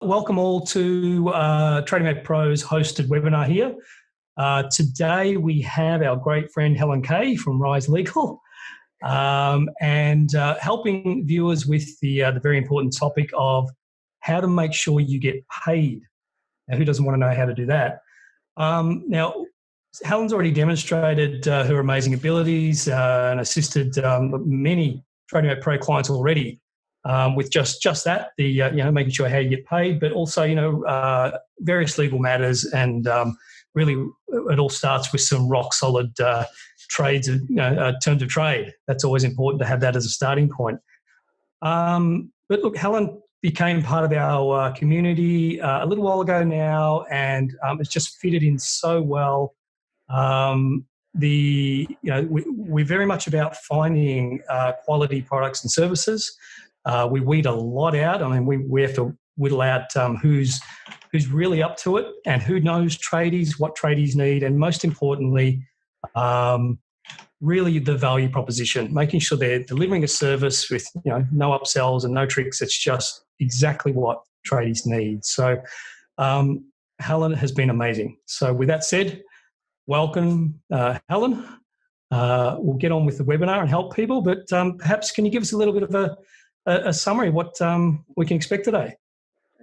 Welcome all to Tradiematepro's hosted webinar here. Today we have our great friend Helen Kay from Rise Legal and helping viewers with the very important topic of how to make sure you get paid. Now, who doesn't want to know how to do that? Now, Helen's already demonstrated her amazing abilities and assisted many Tradiematepro clients already. With just that, the making sure how you get paid, but also various legal matters, and really it all starts with some rock solid trades, terms of trade. That's always important to have that as a starting point. But look, Helen became part of our community a little while ago now, and it's just fitted in so well. We're very much about finding quality products and services. We weed a lot out. I mean, we have to whittle out who's really up to it and who knows tradies, what tradies need, and most importantly, really the value proposition, making sure they're delivering a service with no upsells and no tricks. It's just exactly what tradies need. So Helen has been amazing. So with that said, welcome, Helen. We'll get on with the webinar and help people, but perhaps can you give us a little bit of a summary of what we can expect today?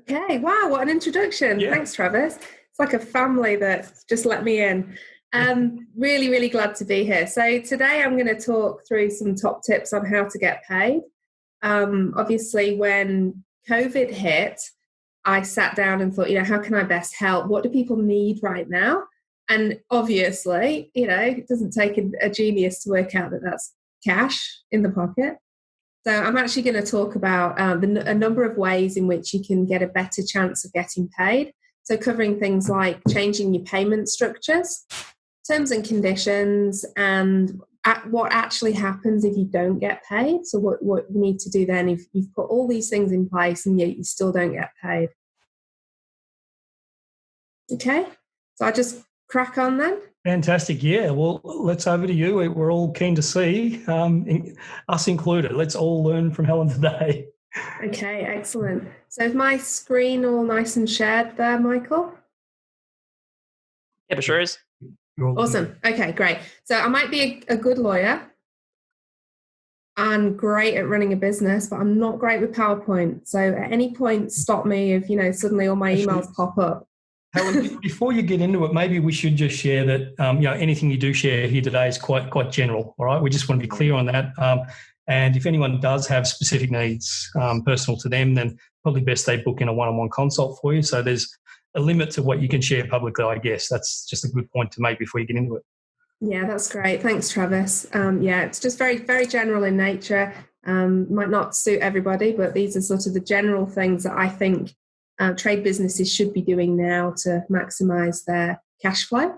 Okay, wow, what an introduction. Yeah. Thanks, Travis. It's like a family that's just let me in. Really, really glad to be here. So today I'm going to talk through some top tips on how to get paid. Obviously, when COVID hit, I sat down and thought, how can I best help? What do people need right now? And obviously, it doesn't take a genius to work out that that's cash in the pocket. So I'm actually going to talk about a number of ways in which you can get a better chance of getting paid. So covering things like changing your payment structures, terms and conditions, and what actually happens if you don't get paid. So what you need to do then if you've put all these things in place and yet you still don't get paid. Okay, so I just crack on then. Fantastic. Yeah, well, let's over to you. We're all keen to see, us included. Let's all learn from Helen today. Okay, excellent. So is my screen all nice and shared there, Michael? Yeah, it sure is. Awesome. Okay, great. So I might be a good lawyer and great at running a business, but I'm not great with PowerPoint. So at any point, stop me if, suddenly all my emails pop up. Helen, before you get into it, maybe we should just share that anything you do share here today is quite general. All right, we just want to be clear on that. And if anyone does have specific needs personal to them, then probably best they book in a one-on-one consult for you. So there's a limit to what you can share publicly, I guess. That's just a good point to make before you get into it. Yeah, that's great. Thanks, Travis. It's just very, very general in nature. Might not suit everybody, but these are sort of the general things that I think trade businesses should be doing now to maximize their cash flow.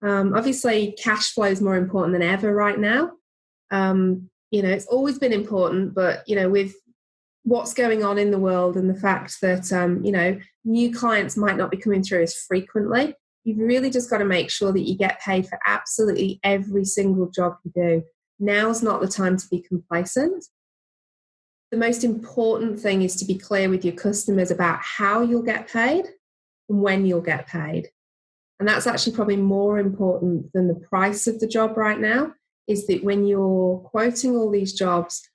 Obviously, cash flow is more important than ever right now. It's always been important, but, with what's going on in the world and the fact that, new clients might not be coming through as frequently, you've really just got to make sure that you get paid for absolutely every single job you do. Now's not the time to be complacent. The most important thing is to be clear with your customers about how you'll get paid and when you'll get paid. And that's actually probably more important than the price of the job right now, is that when you're quoting all these jobs,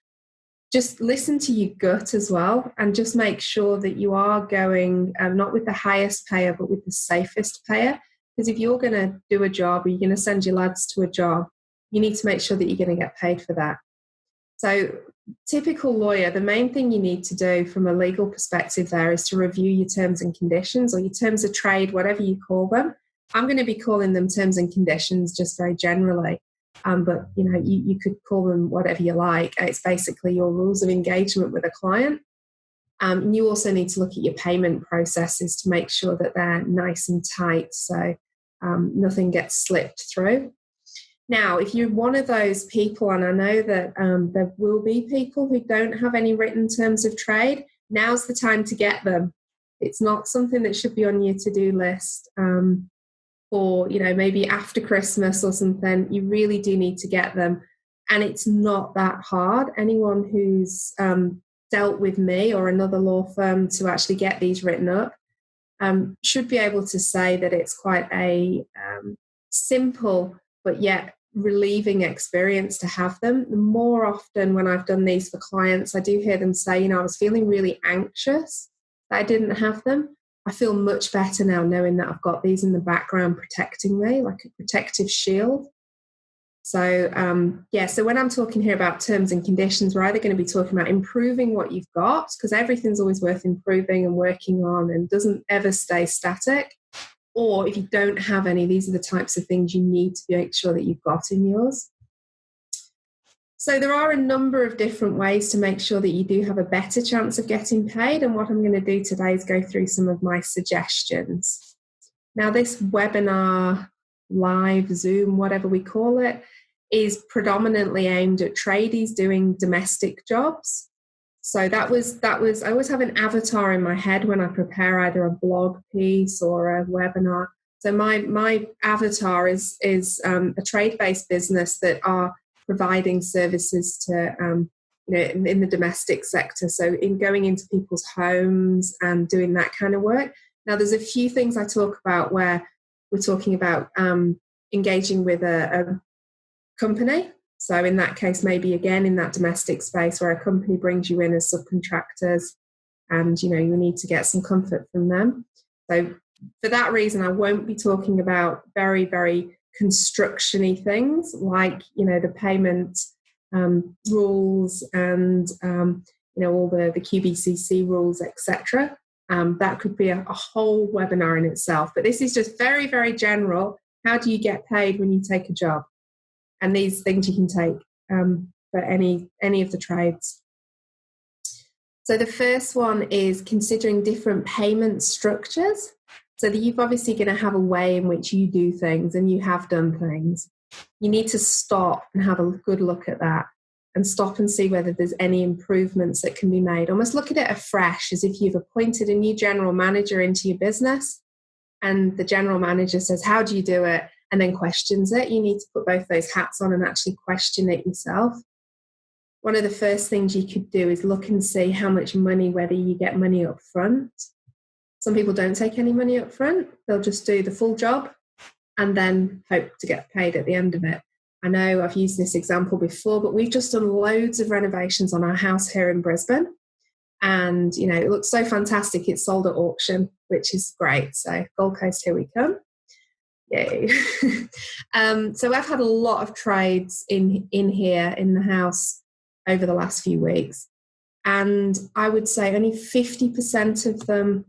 just listen to your gut as well and just make sure that you are going not with the highest payer, but with the safest payer. Because if you're going to do a job or you're going to send your lads to a job, you need to make sure that you're going to get paid for that. So typical lawyer, the main thing you need to do from a legal perspective there is to review your terms and conditions, or your terms of trade, whatever you call them. I'm going to be calling them terms and conditions just very generally. But, you could call them whatever you like. It's basically your rules of engagement with a client. And you also need to look at your payment processes to make sure that they're nice and tight so nothing gets slipped through. Now, if you're one of those people, and I know that there will be people who don't have any written terms of trade, now's the time to get them. It's not something that should be on your to-do list or, maybe after Christmas or something. You really do need to get them. And it's not that hard. Anyone who's dealt with me or another law firm to actually get these written up should be able to say that it's quite a simple but yet relieving experience to have them. The more often when I've done these for clients, I do hear them say, I was feeling really anxious that I didn't have them. I feel much better now knowing that I've got these in the background protecting me, like a protective shield. So, so when I'm talking here about terms and conditions, we're either going to be talking about improving what you've got, because everything's always worth improving and working on and doesn't ever stay static. Or if you don't have any, these are the types of things you need to make sure that you've got in yours. So there are a number of different ways to make sure that you do have a better chance of getting paid. And what I'm going to do today is go through some of my suggestions. Now, this webinar, live, Zoom, whatever we call it, is predominantly aimed at tradies doing domestic jobs. So that was I always have an avatar in my head when I prepare either a blog piece or a webinar. So my avatar is a trade-based business that are providing services to in the domestic sector. So in going into people's homes and doing that kind of work. Now, there's a few things I talk about where we're talking about engaging with a company. So in that case, maybe again in that domestic space where a company brings you in as subcontractors and, you need to get some comfort from them. So for that reason, I won't be talking about very, very construction-y things like, the payment rules and, all the QBCC rules, etc. That could be a whole webinar in itself. But this is just very, very general. How do you get paid when you take a job? And these things you can take for any of the trades. So the first one is considering different payment structures. So that you're obviously going to have a way in which you do things and you have done things. You need to stop and have a good look at that and stop and see whether there's any improvements that can be made. Almost look at it afresh as if you've appointed a new general manager into your business and the general manager says, how do you do it? And then questions it. You need to put both those hats on and actually question it yourself. One of the first things you could do is look and see how much money, whether you get money up front. Some people don't take any money up front. They'll just do the full job and then hope to get paid at the end of it. I know I've used this example before, but we've just done loads of renovations on our house here in Brisbane. And, it looks so fantastic. It's sold at auction, which is great. So Gold Coast, here we come. Yay. So I've had a lot of trades in here in the house over the last few weeks. And I would say only 50% of them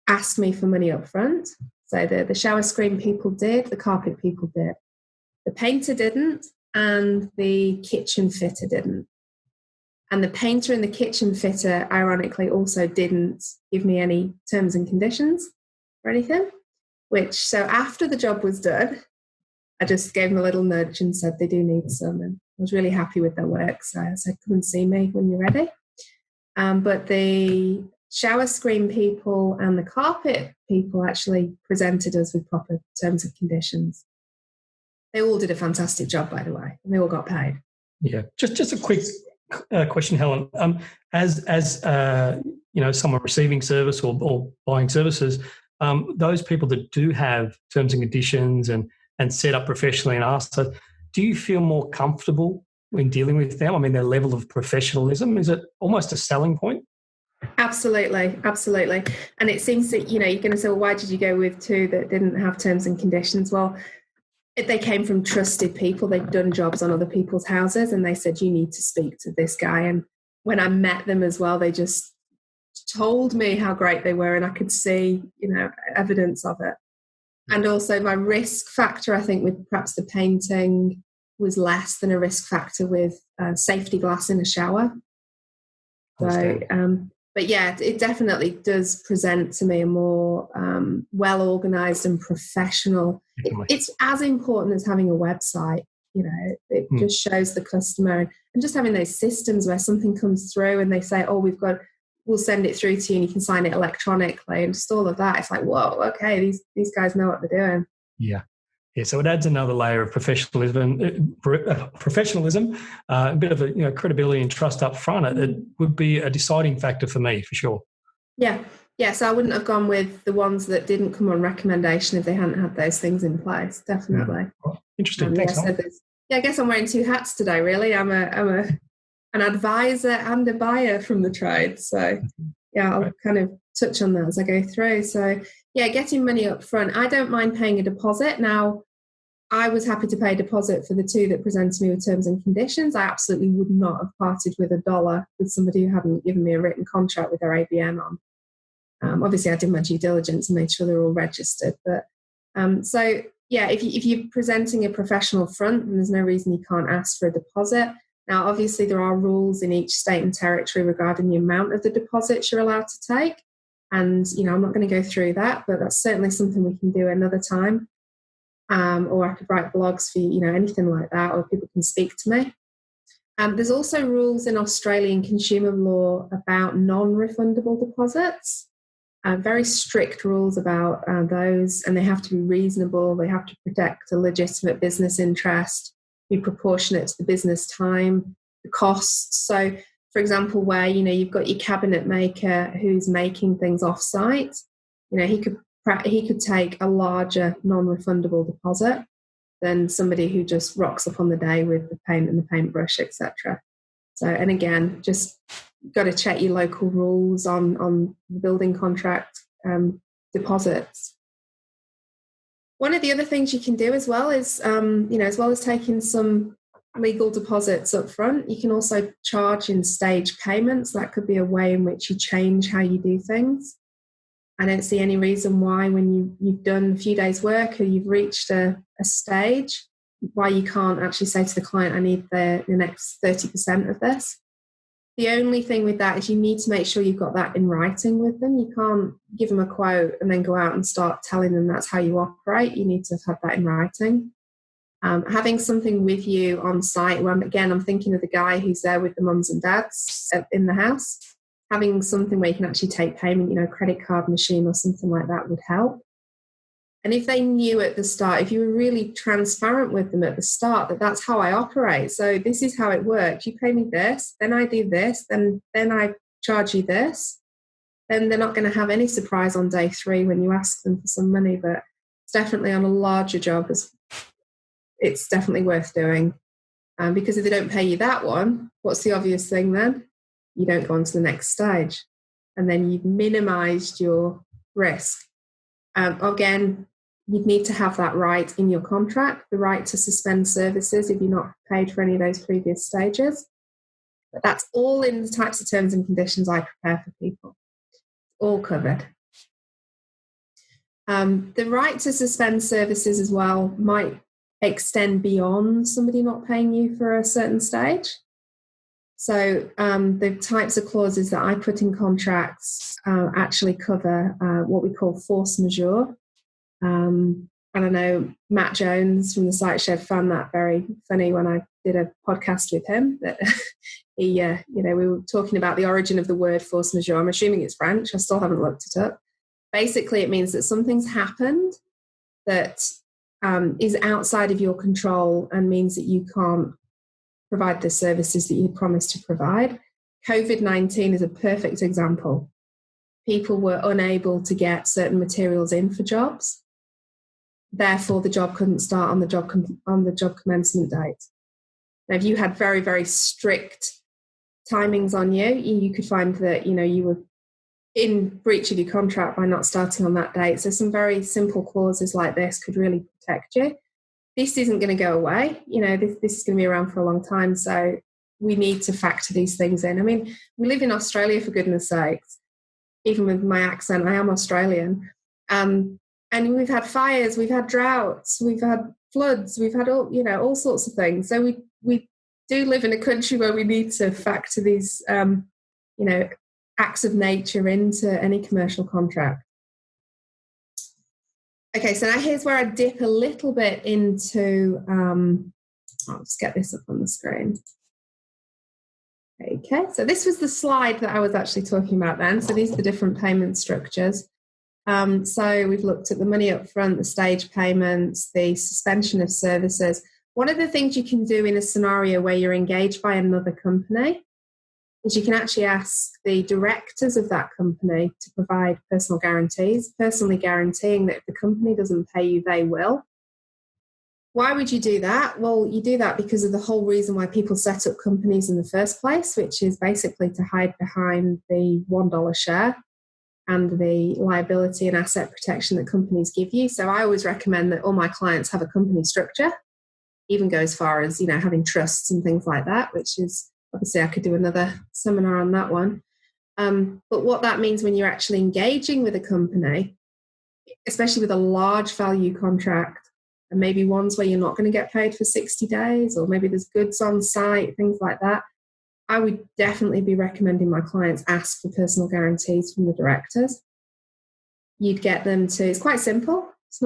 asked me for money up front. So the shower screen people did, the carpet people did. The painter didn't, and the kitchen fitter didn't. And the painter and the kitchen fitter, ironically, also didn't give me any terms and conditions or anything. So after the job was done, I just gave them a little nudge and said they do need some. And I was really happy with their work. So I said, come and see me when you're ready. But the shower screen people and the carpet people actually presented us with proper terms and conditions. They all did a fantastic job, by the way, and they all got paid. Yeah, just a quick question, Helen. As someone receiving service or buying services, those people that do have terms and conditions and set up professionally and ask, do you feel more comfortable when dealing with them? I mean, their level of professionalism, is it almost a selling point? Absolutely. And it seems that, you're going to say, well, why did you go with two that didn't have terms and conditions? Well, they came from trusted people. They'd done jobs on other people's houses and they said, you need to speak to this guy. And when I met them as well, they just told me how great they were and I could see, evidence of it. And also my risk factor, I think, with perhaps the painting was less than a risk factor with safety glass in a shower. So, but yeah, it definitely does present to me a more well-organised and professional. It's as important as having a website. It just shows the customer and just having those systems where something comes through and they say, oh, we'll send it through to you and you can sign it electronically and just all of that. It's like, whoa, okay, these guys know what they're doing. Yeah. Yeah, so it adds another layer of professionalism, a bit of credibility and trust up front. It would be a deciding factor for me, for sure. Yeah. So I wouldn't have gone with the ones that didn't come on recommendation if they hadn't had those things in place. Definitely. Interesting. Thanks, so I guess I'm wearing two hats today. Really, I'm an advisor and a buyer from the trade. So I'll kind of touch on that as I go through. So getting money up front. I don't mind paying a deposit. Now, I was happy to pay a deposit for the two that presented me with terms and conditions. I absolutely would not have parted with $1 with somebody who hadn't given me a written contract with their ABN on. Obviously, I did my due diligence and made sure they're all registered. But if you're presenting a professional front, then there's no reason you can't ask for a deposit. Now, obviously, there are rules in each state and territory regarding the amount of the deposits you're allowed to take. And, I'm not going to go through that, but that's certainly something we can do another time. Or I could write blogs for, anything like that, or people can speak to me. There's also rules in Australian consumer law about non-refundable deposits. Very strict rules about those, and they have to be reasonable. They have to protect a legitimate business interest, be proportionate to the business time, the costs. So, for example, where you've got your cabinet maker who's making things off-site, he could take a larger non-refundable deposit than somebody who just rocks up on the day with the paint and the paintbrush, etc. So, and again, just got to check your local rules on building contract deposits. One of the other things you can do as well is, as well as taking some legal deposits up front, you can also charge in stage payments. That could be a way in which you change how you do things. I don't see any reason why, when you've done a few days' work or you've reached a stage, why you can't actually say to the client, I need the next 30% of this. The only thing with that is you need to make sure you've got that in writing with them. You can't give them a quote and then go out and start telling them that's how you operate. You need to have that in writing. Having something with you on site, again, I'm thinking of the guy who's there with the mums and dads in the house. Having something where you can actually take payment, a credit card machine or something like that would help. And if they knew at the start, if you were really transparent with them at the start, that's how I operate. So this is how it works. You pay me this, then I do this, then I charge you this. Then they're not going to have any surprise on day 3 when you ask them for some money. But it's definitely on a larger job, it's definitely worth doing. Because if they don't pay you that one, what's the obvious thing then? You don't go on to the next stage. And then you've minimized your risk. Again, you'd need to have that right in your contract, the right to suspend services if you're not paid for any of those previous stages. But that's all in the types of terms and conditions I prepare for people. All covered. The right to suspend services as well might extend beyond somebody not paying you for a certain stage. So the types of clauses that I put in contracts actually cover what we call force majeure. And I know Matt Jones from the Site Shed found that very funny when I did a podcast with him. That we were talking about the origin of the word force majeure. I'm assuming it's French. I still haven't looked it up. Basically, it means that something's happened that is outside of your control and means that you can't provide the services that you promised to provide. COVID-19 is a perfect example. People were unable to get certain materials in for jobs. Therefore, the job couldn't start on the job commencement date. Now, if you had very, very strict timings on you could find that you were in breach of your contract by not starting on that date. So some very simple clauses like this could really protect you. This isn't going to go away. This is going to be around for a long time. So we need to factor these things in. I mean, we live in Australia, for goodness sakes. Even with my accent, I am Australian. And we've had fires, we've had droughts, we've had floods, we've had all sorts of things. So we do live in a country where we need to factor these, acts of nature into any commercial contract. Okay, so now here's where I dip a little bit into, I'll just get this up on the screen. Okay, so this was the slide that I was actually talking about then. So these are the different payment structures. So we've looked at the money up front, the stage payments, the suspension of services. One of the things you can do in a scenario where you're engaged by another company is you can actually ask the directors of that company to provide personal guarantees, personally guaranteeing that if the company doesn't pay you, they will. Why would you do that? Well, you do that because of the whole reason why people set up companies in the first place, which is basically to hide behind the $1 share and the liability and asset protection that companies give you. So I always recommend that all my clients have a company structure, even go as far as, having trusts and things like that, which is obviously I could do another seminar on that one. But what that means when you're actually engaging with a company, especially with a large value contract, and maybe ones where you're not going to get paid for 60 days, or maybe there's goods on site, things like that, I would definitely be recommending my clients ask for personal guarantees from the directors. You'd get them to, it's quite simple. It's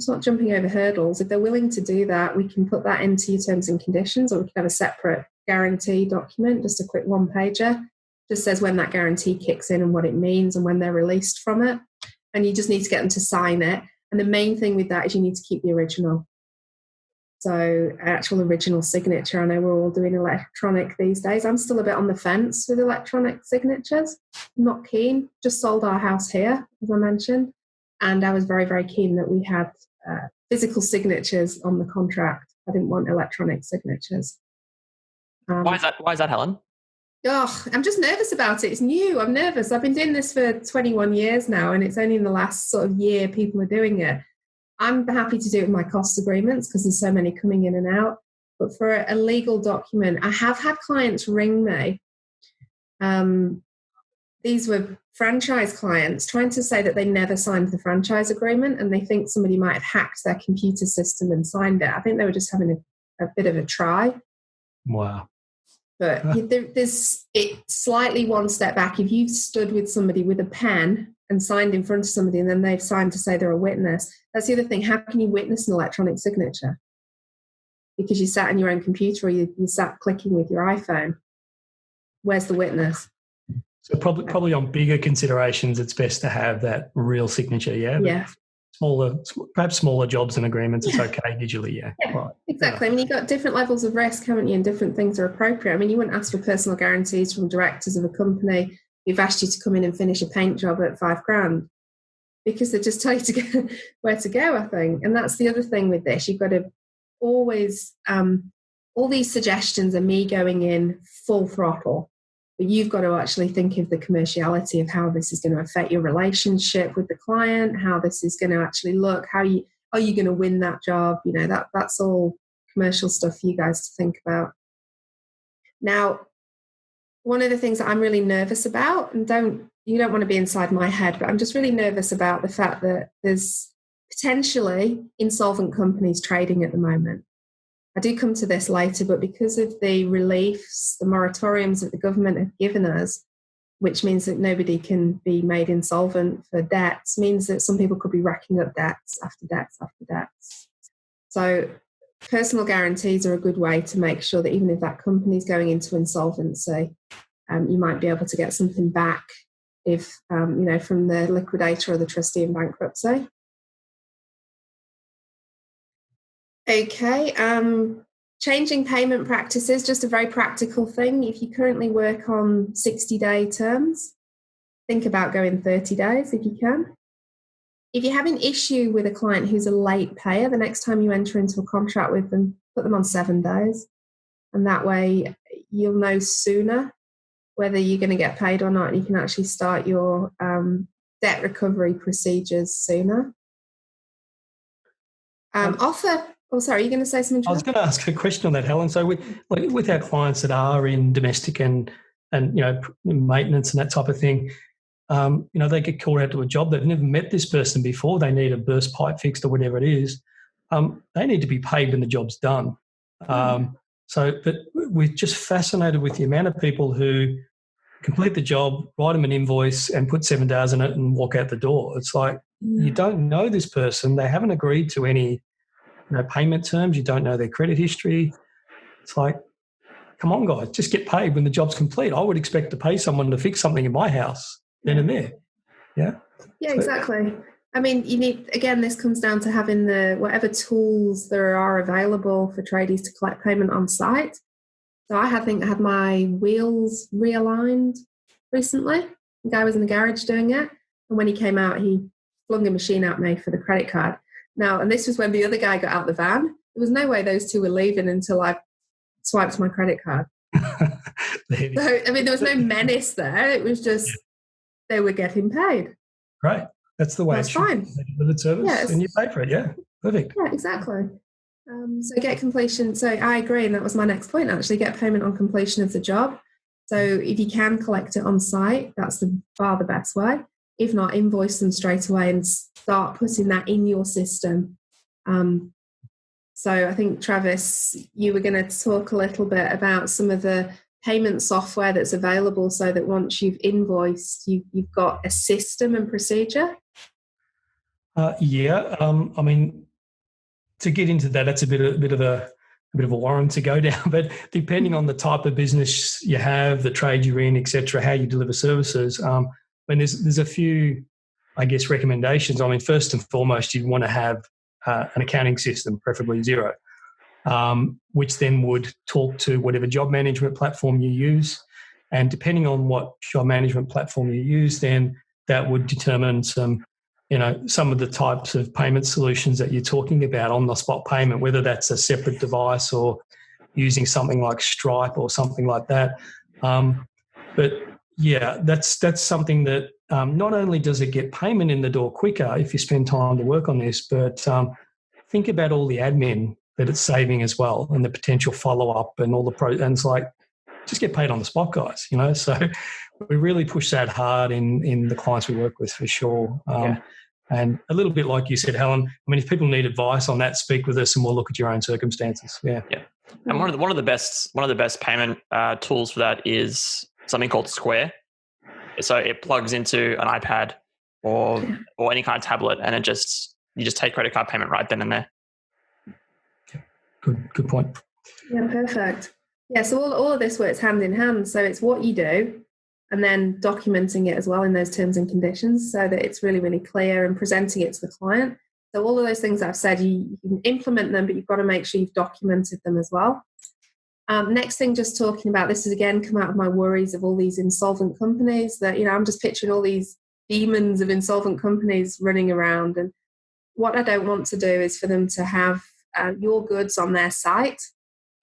not jumping over hurdles. If they're willing to do that, we can put that into your terms and conditions, or we can have a separate guarantee document, just a quick one-pager. Just says when that guarantee kicks in and what it means and when they're released from it. And you just need to get them to sign it. And the main thing with that is you need to keep the original. So actual original signature. I know we're all doing electronic these days. I'm still a bit on the fence with electronic signatures. I'm not keen. Just sold our house here, as I mentioned. And I was very, very keen that we had physical signatures on the contract. I didn't want electronic signatures. Why is that, Helen? Oh, I'm just nervous about it. It's new. I'm nervous. I've been doing this for 21 years now, and it's only in the last sort of year people are doing it. I'm happy to do it with my cost agreements because there's so many coming in and out. But for a legal document, I have had clients ring me. These were franchise clients trying to say that they never signed the franchise agreement and they think somebody might have hacked their computer system and signed it. I think they were just having a bit of a try. Wow. But there's it slightly one step back. If you've stood with somebody with a pen and signed in front of somebody and then they've signed to say they're a witness, that's the other thing. How can you witness an electronic signature? Because you sat on your own computer or you sat clicking with your iPhone. Where's the witness? So probably on bigger considerations, it's best to have that real signature, yeah? Yeah. Perhaps smaller jobs and agreements, it's okay usually, yeah. Right. Exactly. I mean, you've got different levels of risk, haven't you, and different things are appropriate. I mean, you wouldn't ask for personal guarantees from directors of a company who've asked you to come in and finish a paint job at $5,000 because they just tell you to go where to go, I think. And that's the other thing with this. You've got to always, all these suggestions are me going in full throttle. But you've got to actually think of the commerciality of how this is going to affect your relationship with the client, how this is going to actually look, are you going to win that job? That's all commercial stuff for you guys to think about. Now, one of the things that I'm really nervous about, and you don't want to be inside my head, but I'm just really nervous about the fact that there's potentially insolvent companies trading at the moment. I do come to this later, but because of the reliefs, the moratoriums that the government have given us, which means that nobody can be made insolvent for debts, means that some people could be racking up debts after debts after debts. So personal guarantees are a good way to make sure that even if that company is going into insolvency, you might be able to get something back if, from the liquidator or the trustee in bankruptcy. Okay, changing payment practices, just a very practical thing. If you currently work on 60-day terms, think about going 30 days if you can. If you have an issue with a client who's a late payer, the next time you enter into a contract with them, put them on 7 days. And that way you'll know sooner whether you're going to get paid or not. And you can actually start your debt recovery procedures sooner. Oh, sorry, are you going to say something? I was going to ask a question on that, Helen. So with our clients that are in domestic and maintenance and that type of thing, they get called out to a job. They've never met this person before. They need a burst pipe fixed or whatever it is. They need to be paid when the job's done. But we're just fascinated with the amount of people who complete the job, write them an invoice and put 7 days in it and walk out the door. It's like you don't know this person. They haven't agreed to any payment terms. You don't know their credit history. It's like, come on, guys, just get paid when the job's complete. I would expect to pay someone to fix something in my house then and there. Yeah. Yeah, exactly. I mean, you need, again, this comes down to having whatever tools there are available for tradies to collect payment on site. So I think I had my wheels realigned recently. The guy was in the garage doing it. And when he came out, he flung a machine at me for the credit card. Now, and this was when the other guy got out the van. There was no way those two were leaving until I swiped my credit card. So, I mean, there was no menace there. It was just they were getting paid. Right. That's the way That's it should fine. be. Delivered service and you pay for it. Yeah. Perfect. Yeah, exactly. So get completion. So I agree, and that was my next point, actually, get payment on completion of the job. So if you can collect it on site, that's far the best way. If not, invoice them straight away and start putting that in your system. So I think, Travis, you were going to talk a little bit about some of the payment software that's available so that once you've invoiced, you've got a system and procedure. Yeah. I mean, to get into that, that's a bit of a warren to go down. But depending on the type of business you have, the trade you're in, etc., how you deliver services, there's a few, I guess, recommendations. I mean, first and foremost, you'd want to have an accounting system, preferably Xero, which then would talk to whatever job management platform you use. And depending on what job management platform you use, then that would determine some of the types of payment solutions that you're talking about on the spot payment, whether that's a separate device or using something like Stripe or something like that. But yeah, that's something that not only does it get payment in the door quicker if you spend time to work on this, but think about all the admin that it's saving as well, and the potential follow-up and all the pros. And it's like, just get paid on the spot, guys, So we really push that hard in the clients we work with, for sure. And a little bit like you said, Helen, I mean, if people need advice on that, speak with us and we'll look at your own circumstances. Yeah. And one of the best payment tools for that is something called Square. So it plugs into an iPad or any kind of tablet, and you just take credit card payment right then and there. Good point. Yeah, perfect. Yeah, so all of this works hand in hand. So it's what you do, and then documenting it as well in those terms and conditions so that it's really, really clear, and presenting it to the client. So all of those things that I've said, you can implement them, but you've got to make sure you've documented them as well. Next thing, just talking about, this is again come out of my worries of all these insolvent companies that, I'm just picturing all these demons of insolvent companies running around. And what I don't want to do is for them to have your goods on their site.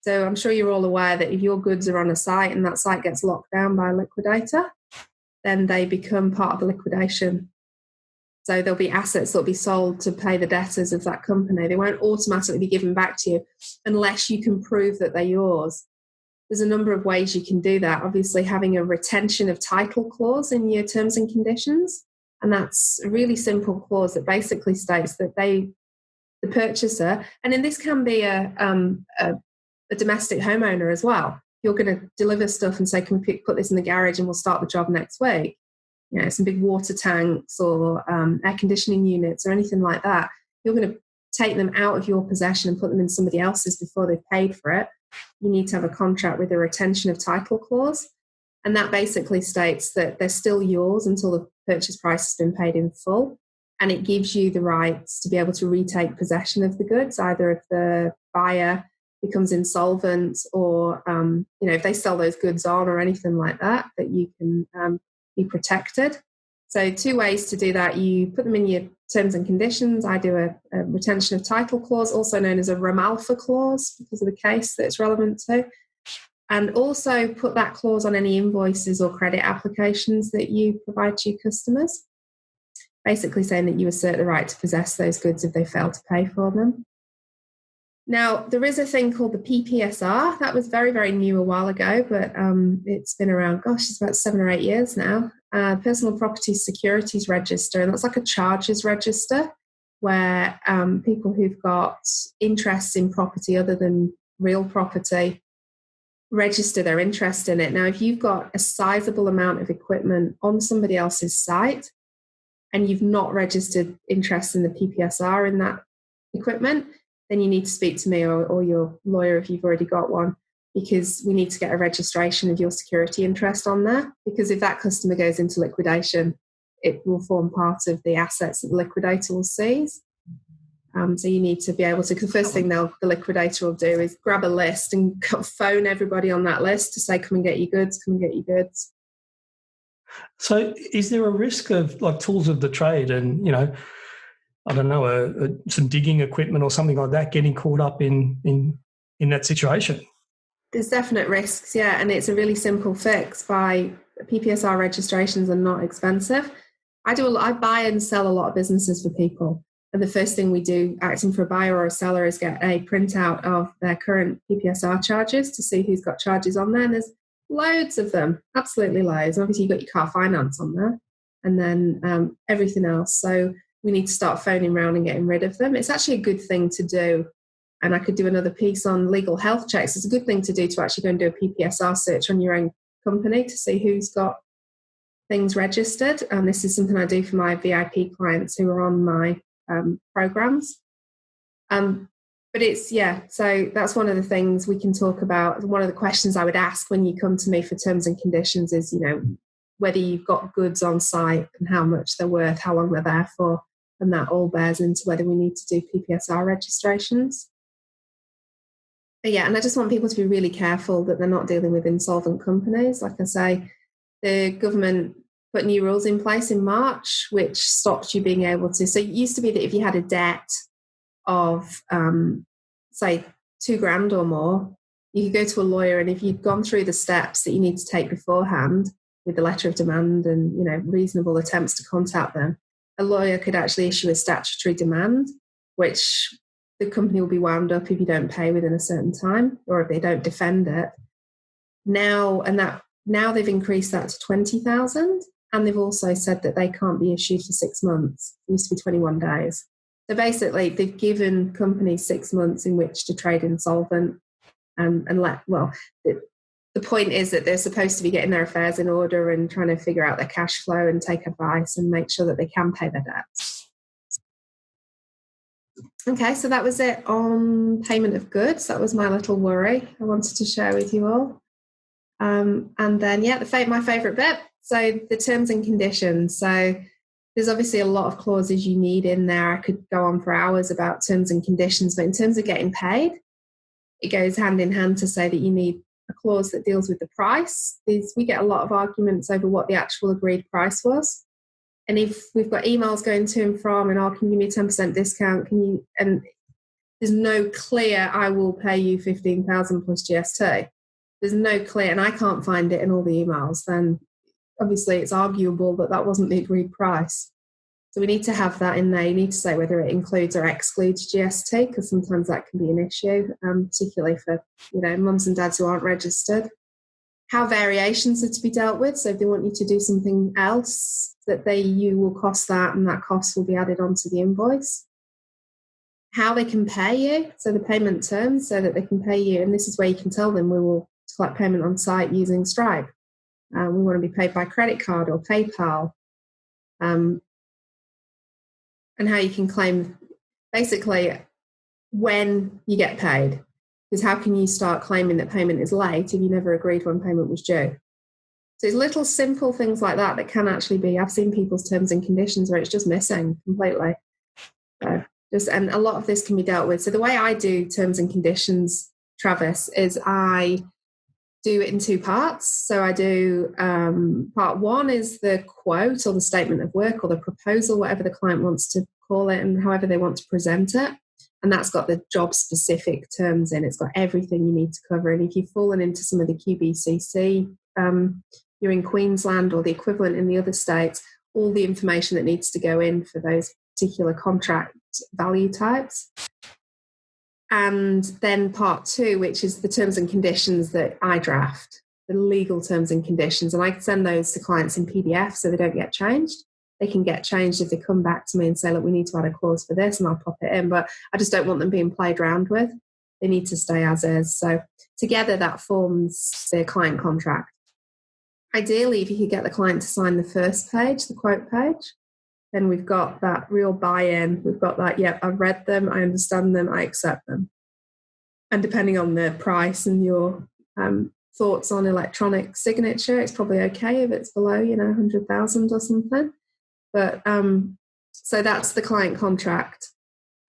So I'm sure you're all aware that if your goods are on a site and that site gets locked down by a liquidator, then they become part of the liquidation. So there'll be assets that'll be sold to pay the debtors of that company. They won't automatically be given back to you unless you can prove that they're yours. There's a number of ways you can do that. Obviously, having a retention of title clause in your terms and conditions. And that's a really simple clause that basically states that the purchaser, and then this can be a domestic homeowner as well. You're going to deliver stuff and say, can we put this in the garage and we'll start the job next week? Some big water tanks or air conditioning units or anything like that. You're going to take them out of your possession and put them in somebody else's before they've paid for it. You need to have a contract with a retention of title clause. And that basically states that they're still yours until the purchase price has been paid in full. And it gives you the rights to be able to retake possession of the goods, either if the buyer becomes insolvent or, if they sell those goods on or anything like that, that you can be protected. So 2 ways to do that. You put them in your terms and conditions. I do a retention of title clause, also known as a rem alpha clause because of the case that it's relevant to. And also put that clause on any invoices or credit applications that you provide to your customers, basically saying that you assert the right to possess those goods if they fail to pay for them. Now, there is a thing called the PPSR. That was very, very new a while ago, but it's been around, it's about 7 or 8 years now. Personal Property Securities Register, and that's like a charges register where people who've got interests in property other than real property register their interest in it. Now, if you've got a sizable amount of equipment on somebody else's site and you've not registered interest in the PPSR in that equipment, then you need to speak to me or your lawyer if you've already got one, because we need to get a registration of your security interest on there. Because if that customer goes into liquidation, it will form part of the assets that the liquidator will seize. So you need to be able to, because the first thing the liquidator will do is grab a list and phone everybody on that list to say, come and get your goods, come and get your goods. So is there a risk of like tools of the trade and, I don't know, some digging equipment or something like that getting caught up in that situation? There's definite risks, yeah, and it's a really simple fix. By PPSR registrations are not expensive. I buy and sell a lot of businesses for people, and the first thing we do, acting for a buyer or a seller, is get a printout of their current PPSR charges to see who's got charges on there. And there's loads of them, absolutely loads. Obviously, you've got your car finance on there, and then everything else. So we need to start phoning around and getting rid of them. It's actually a good thing to do. And I could do another piece on legal health checks. It's a good thing to do to actually go and do a PPSR search on your own company to see who's got things registered. And this is something I do for my VIP clients who are on my programs. But it's, so that's one of the things we can talk about. One of the questions I would ask when you come to me for terms and conditions is, whether you've got goods on site and how much they're worth, how long they're there for. And that all bears into whether we need to do PPSR registrations. But and I just want people to be really careful that they're not dealing with insolvent companies. Like I say, the government put new rules in place in March, which stopped you being able to. So it used to be that if you had a debt of, say, $2,000 or more, you could go to a lawyer, and if you'd gone through the steps that you need to take beforehand with the letter of demand and, reasonable attempts to contact them, a lawyer could actually issue a statutory demand, which the company will be wound up if you don't pay within a certain time or if they don't defend it. Now they've increased that to 20,000, and they've also said that they can't be issued for 6 months. It used to be 21 days. So basically, they've given companies 6 months in which to trade insolvent the point is that they're supposed to be getting their affairs in order and trying to figure out their cash flow and take advice and make sure that they can pay their debts. Okay, so that was it on payment of goods. That was my little worry I wanted to share with you all. And then, my favourite bit, so the terms and conditions. So there's obviously a lot of clauses you need in there. I could go on for hours about terms and conditions, but in terms of getting paid, it goes hand in hand to say that you need a clause that deals with the price. We get a lot of arguments over what the actual agreed price was. And if we've got emails going to and from, and can you give me a 10% discount? And there's no clear, I will pay you 15,000 plus GST. There's no clear, and I can't find it in all the emails, then obviously it's arguable that wasn't the agreed price. So we need to have that in there. You need to say whether it includes or excludes GST, because sometimes that can be an issue, particularly for mums and dads who aren't registered. How variations are to be dealt with. So if they want you to do something else, you will cost that, and that cost will be added onto the invoice. How they can pay you, so the payment terms, so that they can pay you, and this is where you can tell them we will collect payment on site using Stripe. We want to be paid by credit card or PayPal. And how you can claim, basically, when you get paid. Because how can you start claiming that payment is late if you never agreed when payment was due? So it's little simple things like that can actually be, I've seen people's terms and conditions where it's just missing completely. And a lot of this can be dealt with. So the way I do terms and conditions, Travis, is I do it in 2 parts. So I do part 1 is the quote or the statement of work or the proposal, whatever the client wants to call it and however they want to present it. And that's got the job specific terms in. It's got everything you need to cover. And if you've fallen into some of the QBCC, you're in Queensland or the equivalent in the other states, all the information that needs to go in for those particular contract value types. And then part 2, which is the terms and conditions that I draft, the legal terms and conditions. And I send those to clients in PDF so they don't get changed. They can get changed if they come back to me and say, look, we need to add a clause for this, and I'll pop it in. But I just don't want them being played around with. They need to stay as is. So together that forms the client contract. Ideally, if you could get the client to sign the first page, the quote page, then we've got that real buy-in. We've got that, I've read them, I understand them, I accept them. And depending on the price and your thoughts on electronic signature, it's probably okay if it's below, 100,000 or something. But so that's the client contract.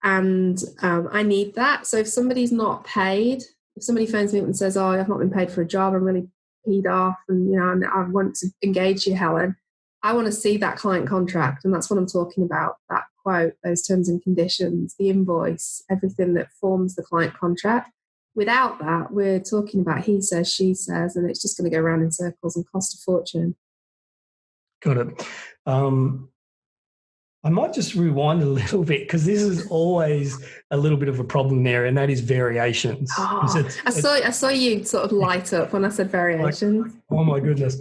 And I need that. So if somebody's not paid, if somebody phones me up and says, oh, I've not been paid for a job, I'm really peed off, and I want to engage you, Helen, I want to see that client contract. And that's what I'm talking about, that quote, those terms and conditions, the invoice, everything that forms the client contract. Without that, we're talking about he says, she says, and it's just going to go around in circles and cost a fortune. Got it. I might just rewind a little bit, because this is always a little bit of a problem there, and that is variations. Oh, I saw you sort of light up when I said variations. Like, oh my goodness.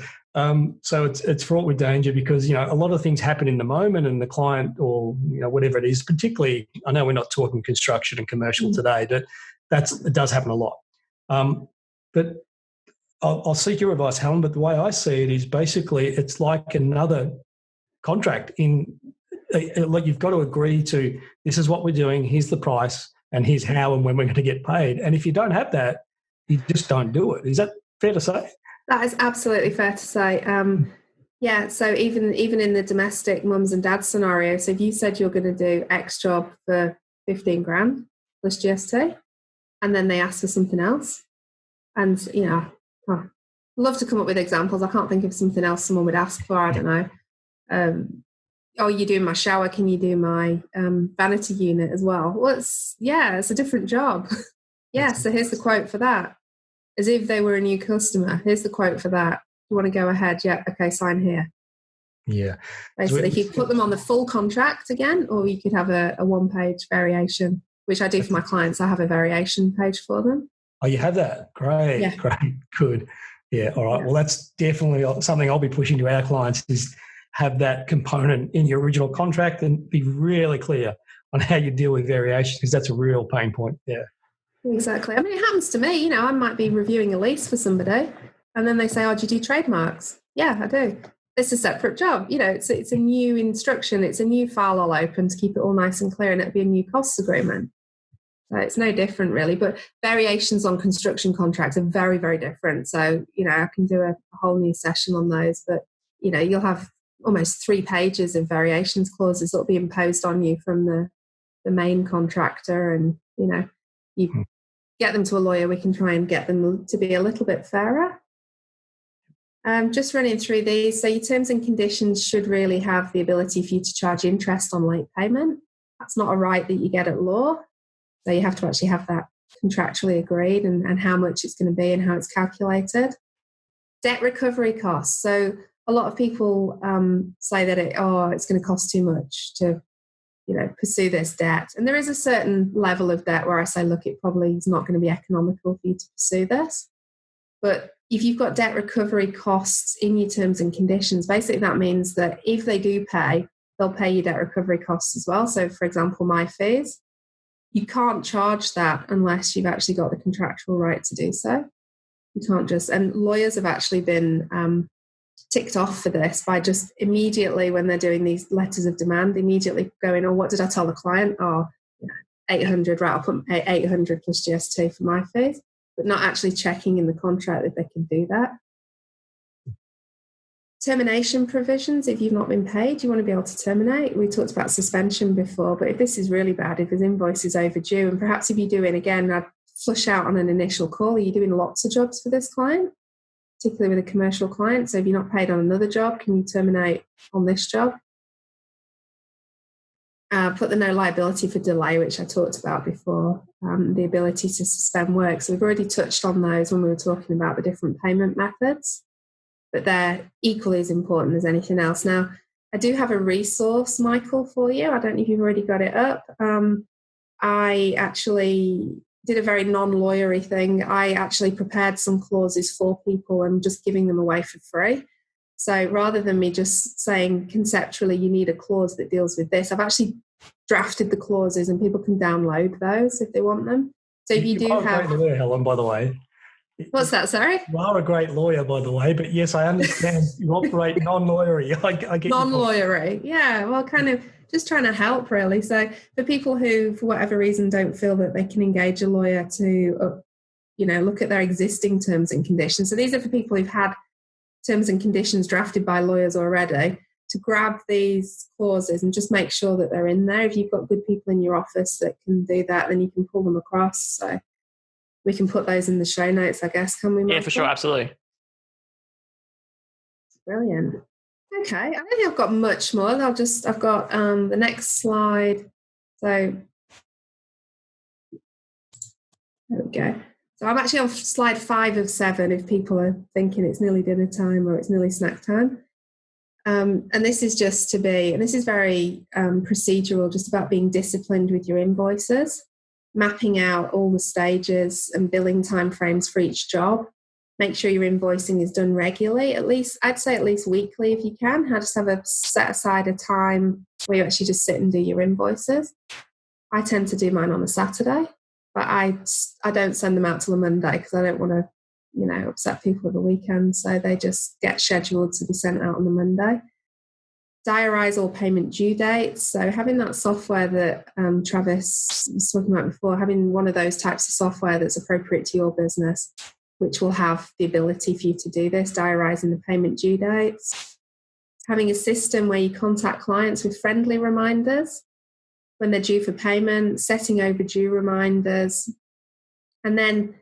So it's fraught with danger, because a lot of things happen in the moment, and the client, or whatever it is, particularly, I know we're not talking construction and commercial today, but it does happen a lot. But I'll seek your advice, Helen. But the way I see it is basically it's like another contract. Like, you've got to agree to, this is what we're doing, here's the price, and here's how and when we're going to get paid. And if you don't have that, you just don't do it. Is that fair to say? That is absolutely fair to say. Yeah, so even in the domestic mums and dads scenario, so if you said you're going to do X job for 15 grand plus GST, and then they ask for something else, and I'd love to come up with examples. I can't think of something else someone would ask for. I don't know. Oh, you're doing my shower, can you do my vanity unit as well? Well, it's a different job. Yeah, so here's the quote for that. As if they were a new customer. Here's the quote for that. You want to go ahead? Yeah, okay, sign here. Yeah. Basically, you could put them on the full contract again, or you could have a one-page variation, which I do for my clients. I have a variation page for them. Oh, you have that? Great, yeah. Great, good. Yeah, all right. Yeah. Well, that's definitely something I'll be pushing to our clients, is have that component in your original contract and be really clear on how you deal with variations, because that's a real pain point. Yeah. Exactly. I mean, it happens to me. I might be reviewing a lease for somebody, and then they say, oh, do you do trademarks? Yeah, I do. It's a separate job. It's a new instruction. It's a new file I'll open to keep it all nice and clear, and it'll be a new costs agreement. So it's no different, really. But variations on construction contracts are very, very different. So, I can do a whole new session on those. But, you'll have almost 3 pages of variations clauses that will be imposed on you from the main contractor. And, you get them to a lawyer, we can try and get them to be a little bit fairer. Just running through these. So your terms and conditions should really have the ability for you to charge interest on late payment. That's not a right that you get at law. So you have to actually have that contractually agreed, and how much it's going to be and how it's calculated. Debt recovery costs. So a lot of people say that it's going to cost too much to pursue this debt. And there is a certain level of debt where I say, look, it probably is not going to be economical for you to pursue this. But if you've got debt recovery costs in your terms and conditions, basically that means that if they do pay, they'll pay you debt recovery costs as well. So, for example, my fees, you can't charge that unless you've actually got the contractual right to do so. You can't just, and lawyers have actually been ticked off for this by just immediately, when they're doing these letters of demand, immediately going, oh, what did I tell the client? Oh, 800, right, I'll put 800 plus GST for my fees, but not actually checking in the contract that they can do that. Termination provisions. If you've not been paid, you want to be able to terminate. We talked about suspension before, but if this is really bad, if his invoice is overdue, and perhaps if you're doing, again, I'd flush out on an initial call, are you doing lots of jobs for this client, particularly with a commercial client? So if you're not paid on another job, can you terminate on this job? Put the no liability for delay, which I talked about before, the ability to suspend work. So we've already touched on those when we were talking about the different payment methods, but they're equally as important as anything else. Now, I do have a resource, Michael, for you. I don't know if you've already got it up. I actually did a very non-lawyery thing. I actually prepared some clauses for people and just giving them away for free. So rather than me just saying conceptually, you need a clause that deals with this, I've actually drafted the clauses and people can download those if they want them. So if you do have... Great lawyer, Helen, by the way. What's that, sorry? You are a great lawyer, by the way, but yes, I understand you operate non-lawyery. I get non-lawyery, yeah. Well, kind of just trying to help, really. So for people who, for whatever reason, don't feel that they can engage a lawyer to, look at their existing terms and conditions. So these are for people who've had terms and conditions drafted by lawyers already. to grab these clauses and just make sure that they're in there. If you've got good people in your office that can do that, then you can pull them across. So we can put those in the show notes, I guess, can we, Michael? Yeah, for sure. Absolutely. Brilliant. Okay, I don't think I've got much more. I've got the next slide. So there we go. So I'm actually on slide 5 of 7 if people are thinking it's nearly dinner time or it's nearly snack time. And this is just this is very procedural, just about being disciplined with your invoices, mapping out all the stages and billing timeframes for each job. Make sure your invoicing is done regularly, I'd say at least weekly if you can. Just have a set aside a time where you actually just sit and do your invoices. I tend to do mine on a Saturday, but I don't send them out till a Monday because I don't want to, upset people at the weekend. So they just get scheduled to be sent out on the Monday. Diarise all payment due dates. So having that software that Travis was talking about before, having one of those types of software that's appropriate to your business, which will have the ability for you to do this, diarising the payment due dates. Having a system where you contact clients with friendly reminders when they're due for payment, setting overdue reminders. And then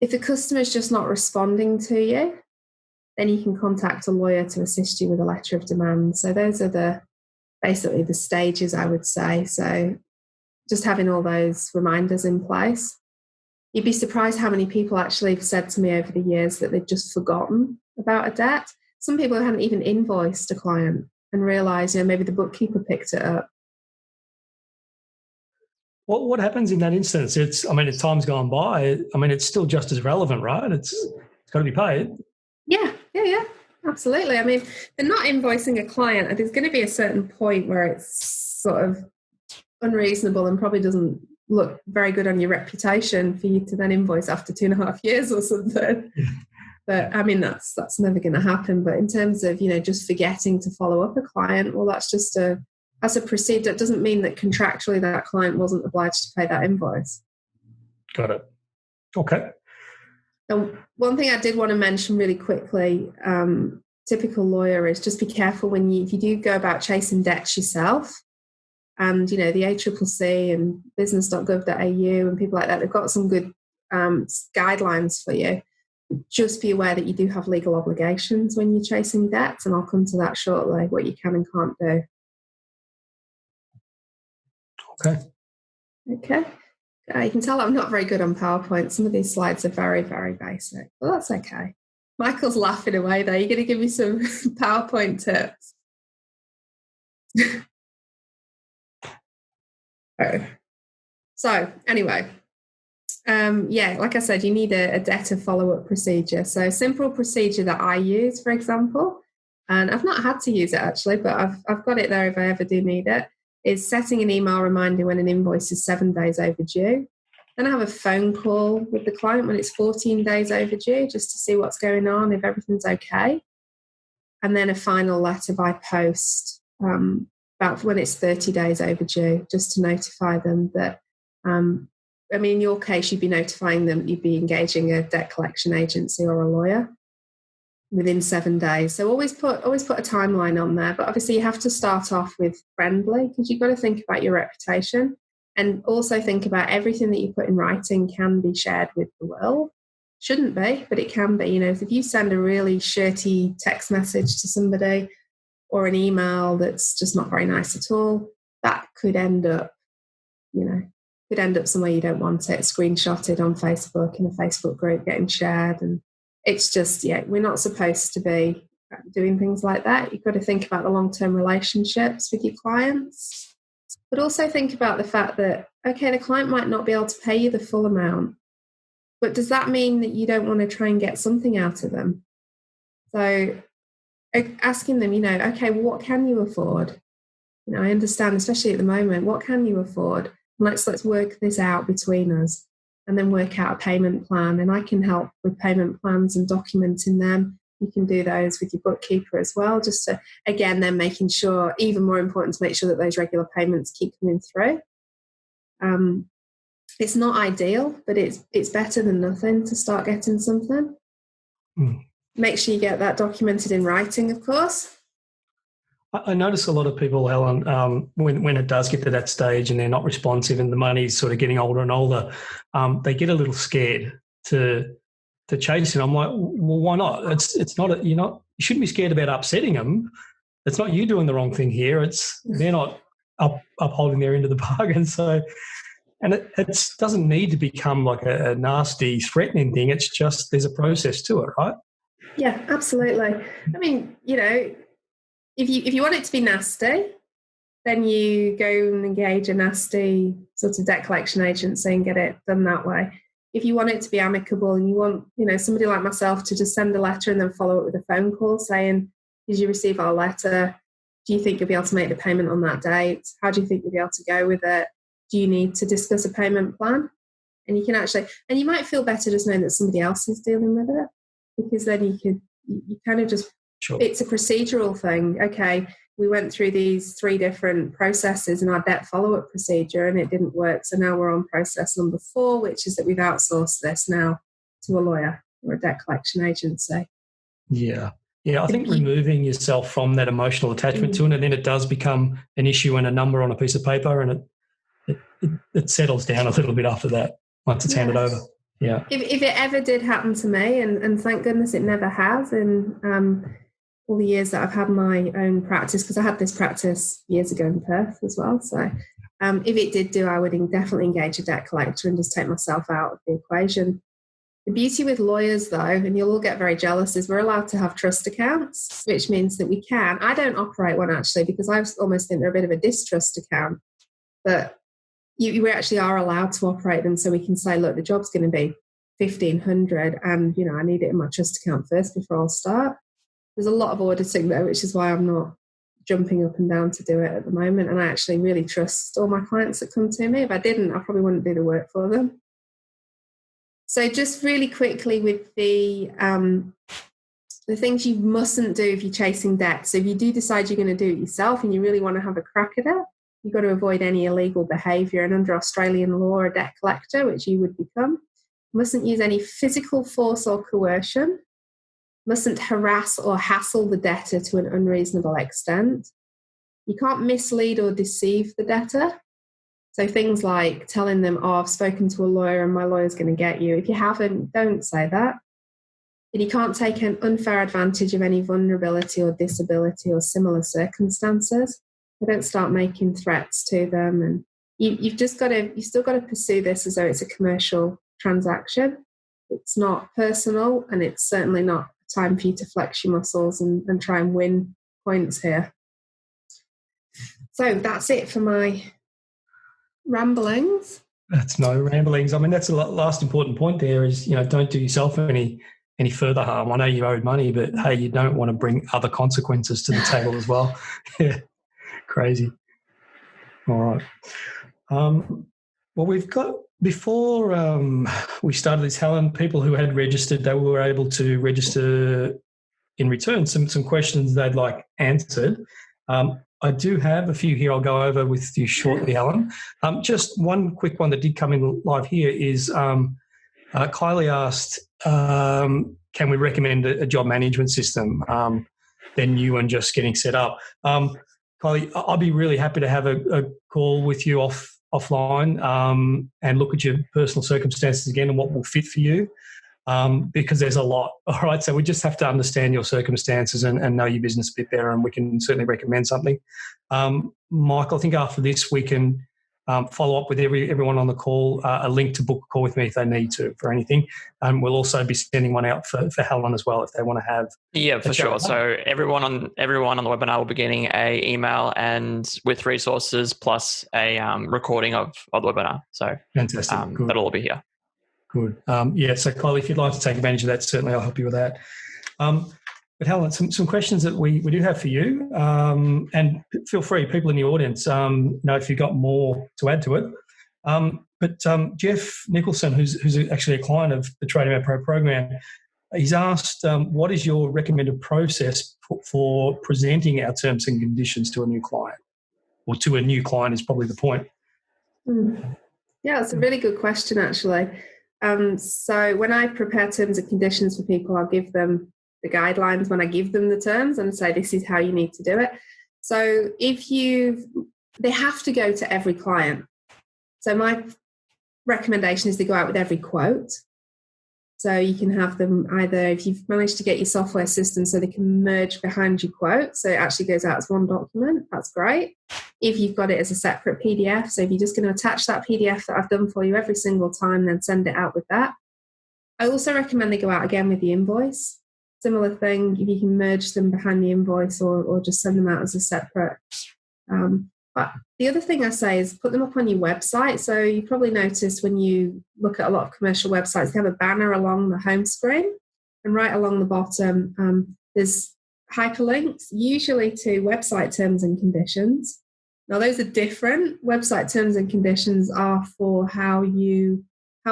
if the customer's just not responding to you, then you can contact a lawyer to assist you with a letter of demand. So those are basically the stages, I would say. So just having all those reminders in place. You'd be surprised how many people actually have said to me over the years that they've just forgotten about a debt. Some people hadn't even invoiced a client and realised, maybe the bookkeeper picked it up. What happens in that instance? As time's gone by. It's still just as relevant, right? It's got to be paid. Yeah, absolutely. They're not invoicing a client. There's going to be a certain point where it's sort of unreasonable and probably doesn't look very good on your reputation for you to then invoice after 2.5 years or something. Yeah. But that's never going to happen. But in terms of, just forgetting to follow up a client, well, that's a procedure. That doesn't mean that contractually that client wasn't obliged to pay that invoice. Got it. Okay. And one thing I did want to mention really quickly, typical lawyer, is just be careful if you do go about chasing debts yourself. And, the ACCC and business.gov.au and people like that, they've got some good guidelines for you. Just be aware that you do have legal obligations when you're chasing debts, and I'll come to that shortly, what you can and can't do. Okay. You can tell I'm not very good on PowerPoint. Some of these slides are very, very basic, but that's okay. Michael's laughing away there. You're going to give me some PowerPoint tips. So anyway, like I said, you need a debtor follow-up procedure. So a simple procedure that I use, for example, and I've not had to use it actually, but I've got it there if I ever do need it, is setting an email reminder when an invoice is 7 days overdue. Then I have a phone call with the client when it's 14 days overdue, just to see what's going on, if everything's okay. And then a final letter by post about when it's 30 days overdue, just to notify them that, in your case, you'd be notifying them you'd be engaging a debt collection agency or a lawyer within 7 days. So always put a timeline on there. But obviously you have to start off with friendly, because you've got to think about your reputation, and also think about everything that you put in writing can be shared with the world. Shouldn't be, but it can be. If you send a really shirty text message to somebody or an email that's just not very nice at all, that could end up, somewhere you don't want it, screenshotted on Facebook in a Facebook group, getting shared. And it's just, we're not supposed to be doing things like that. You've got to think about the long-term relationships with your clients, but also think about the fact that, okay, the client might not be able to pay you the full amount, but does that mean that you don't want to try and get something out of them? So asking them, okay, what can you afford? I understand, especially at the moment, what can you afford? Let's work this out between us, and then work out a payment plan. And I can help with payment plans and documenting them. You can do those with your bookkeeper as well, just to, again, then making sure, even more important, to make sure that those regular payments keep coming through. It's not ideal, but it's better than nothing to start getting something. Make sure you get that documented in writing, of course. I notice a lot of people, Helen, when it does get to that stage and they're not responsive and the money's sort of getting older and older, they get a little scared to chase it. I'm like, well, why not? It's not you shouldn't be scared about upsetting them. It's not you doing the wrong thing here. They're not upholding their end of the bargain. So, and it doesn't need to become like a nasty, threatening thing. It's just there's a process to it, right? Yeah, absolutely. I mean, if you want it to be nasty, then you go and engage a nasty sort of debt collection agency and get it done that way. If you want it to be amicable and you want, somebody like myself to just send a letter and then follow it with a phone call saying, did you receive our letter? Do you think you'll be able to make the payment on that date? How do you think you'll be able to go with it? Do you need to discuss a payment plan? And you can and you might feel better just knowing that somebody else is dealing with it, because then you kind of just, sure. It's a procedural thing. Okay, we went through these 3 different processes in our debt follow-up procedure and it didn't work. So now we're on process number 4, which is that we've outsourced this now to a lawyer or a debt collection agency. Yeah. Yeah, I think removing yourself from that emotional attachment to it, and then it does become an issue and a number on a piece of paper, and it settles down a little bit after that once it's handed over. Yeah. If it ever did happen to me, and thank goodness it never has in all the years that I've had my own practice, because I had this practice years ago in Perth as well. So if it did I would definitely engage a debt collector and just take myself out of the equation. The beauty with lawyers, though, and you'll all get very jealous, is we're allowed to have trust accounts, which means that we can. I don't operate one, actually, because I almost think they're a bit of a distrust account. But we actually are allowed to operate them, so we can say, look, the job's going to be $1,500 and, I need it in my trust account first before I'll start. There's a lot of auditing, though, which is why I'm not jumping up and down to do it at the moment. And I actually really trust all my clients that come to me. If I didn't, I probably wouldn't do the work for them. So just really quickly with the things you mustn't do if you're chasing debt. So if you do decide you're going to do it yourself and you really want to have a crack at it, you've got to avoid any illegal behaviour. And under Australian law, a debt collector, which you would become, mustn't use any physical force or coercion, mustn't harass or hassle the debtor to an unreasonable extent. You can't mislead or deceive the debtor. So things like telling them, I've spoken to a lawyer and my lawyer's going to get you. If you haven't, don't say that. And you can't take an unfair advantage of any vulnerability or disability or similar circumstances. So don't start making threats to them. And you've still got to pursue this as though it's a commercial transaction. It's not personal, and it's certainly not time for you to flex your muscles and try and win points here. So that's it for my ramblings. That's no ramblings. I mean, that's the last important point there is, don't do yourself any further harm. I know you owed money, but hey, you don't want to bring other consequences to the table as well. Yeah, crazy. All right. Well, we've got, before we started this, Helen, people who had registered, they were able to register in return some questions they'd like answered. I do have a few here I'll go over with you shortly, Helen. Just one quick one that did come in live here is Kylie asked, can we recommend a job management system? They're new and just getting set up. Kylie, I'll be really happy to have a call with you offline and look at your personal circumstances again and what will fit for you. Because there's a lot, all right? So we just have to understand your circumstances and know your business a bit better, and we can certainly recommend something. Michael, I think after this we can follow up with everyone on the call, a link to book a call with me if they need to for anything. We'll also be sending one out for Helen as well if they want to have. Yeah, for sure. So everyone on the webinar will be getting an email and with resources plus a recording of the webinar. So fantastic. That'll all be here. Good. So Kylie, if you'd like to take advantage of that, certainly I'll help you with that. But Helen, some questions that we do have for you, and feel free, people in the audience, if you've got more to add to it. But Jeff Nicholson, who's actually a client of the Tradiematepro program, he's asked, what is your recommended process for presenting our terms and conditions to a new client? Or to a new client is probably the point. Yeah, it's a really good question, actually. So when I prepare terms and conditions for people, I'll give them the guidelines when I give them the terms and say, this is how you need to do it. So they have to go to every client. So my recommendation is to go out with every quote. So you can have them either, if you've managed to get your software system so they can merge behind your quote, so it actually goes out as one document, that's great. If you've got it as a separate PDF, so if you're just going to attach that PDF that I've done for you every single time, then send it out with that. I also recommend they go out again with the invoice. Similar thing, if you can merge them behind the invoice or just send them out as a separate. But the other thing I say is put them up on your website. So you probably noticed when you look at a lot of commercial websites, they have a banner along the home screen, and right along the bottom, there's hyperlinks, usually to website terms and conditions. Now, those are different. Website terms and conditions are for how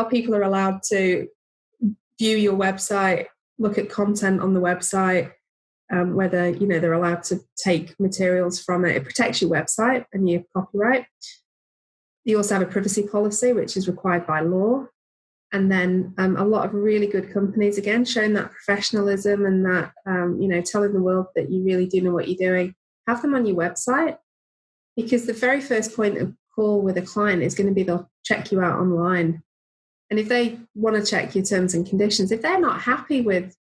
people are allowed to view your website, look at content on the website, whether they're allowed to take materials from it. It protects your website and your copyright. You also have a privacy policy, which is required by law. And then a lot of really good companies, again, showing that professionalism and that, telling the world that you really do know what you're doing. Have them on your website, because the very first point of call with a client is going to be they'll check you out online. And if they want to check your terms and conditions, if they're not happy with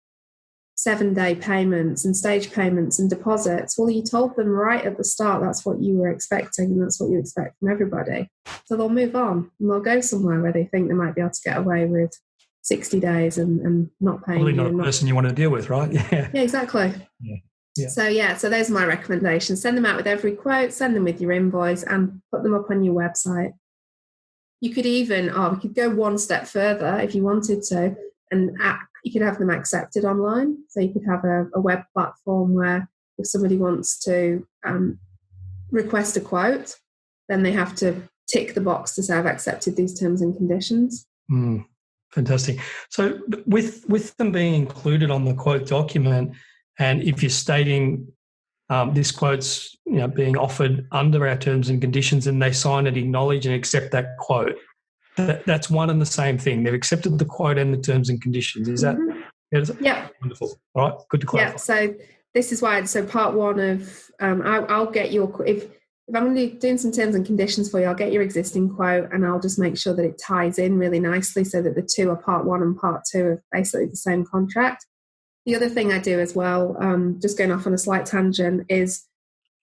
7-day payments and stage payments and deposits, well, you told them right at the start that's what you were expecting and that's what you expect from everybody. So they'll move on and they'll go somewhere where they think they might be able to get away with 60 days and not paying. Probably not a person you want to deal with, right? Yeah, exactly. Yeah. So those are my recommendations. Send them out with every quote, send them with your invoice, and put them up on your website. You could even, we could go one step further if you wanted to, and you could have them accepted online. So you could have a web platform where if somebody wants to request a quote, then they have to tick the box to say I've accepted these terms and conditions. Fantastic. So with them being included on the quote document, and if you're stating this quote's being offered under our terms and conditions, and they sign it, acknowledge and accept that quote, that's one and the same thing. They've accepted the quote and the terms and conditions. Is that? Yeah. Wonderful. All right. Good to clarify. Yeah. So this is why. So part one of I'll get your if I'm going to be doing some terms and conditions for you, I'll get your existing quote and I'll just make sure that it ties in really nicely so that the two are part one and part two of basically the same contract. The other thing I do as well, just going off on a slight tangent, is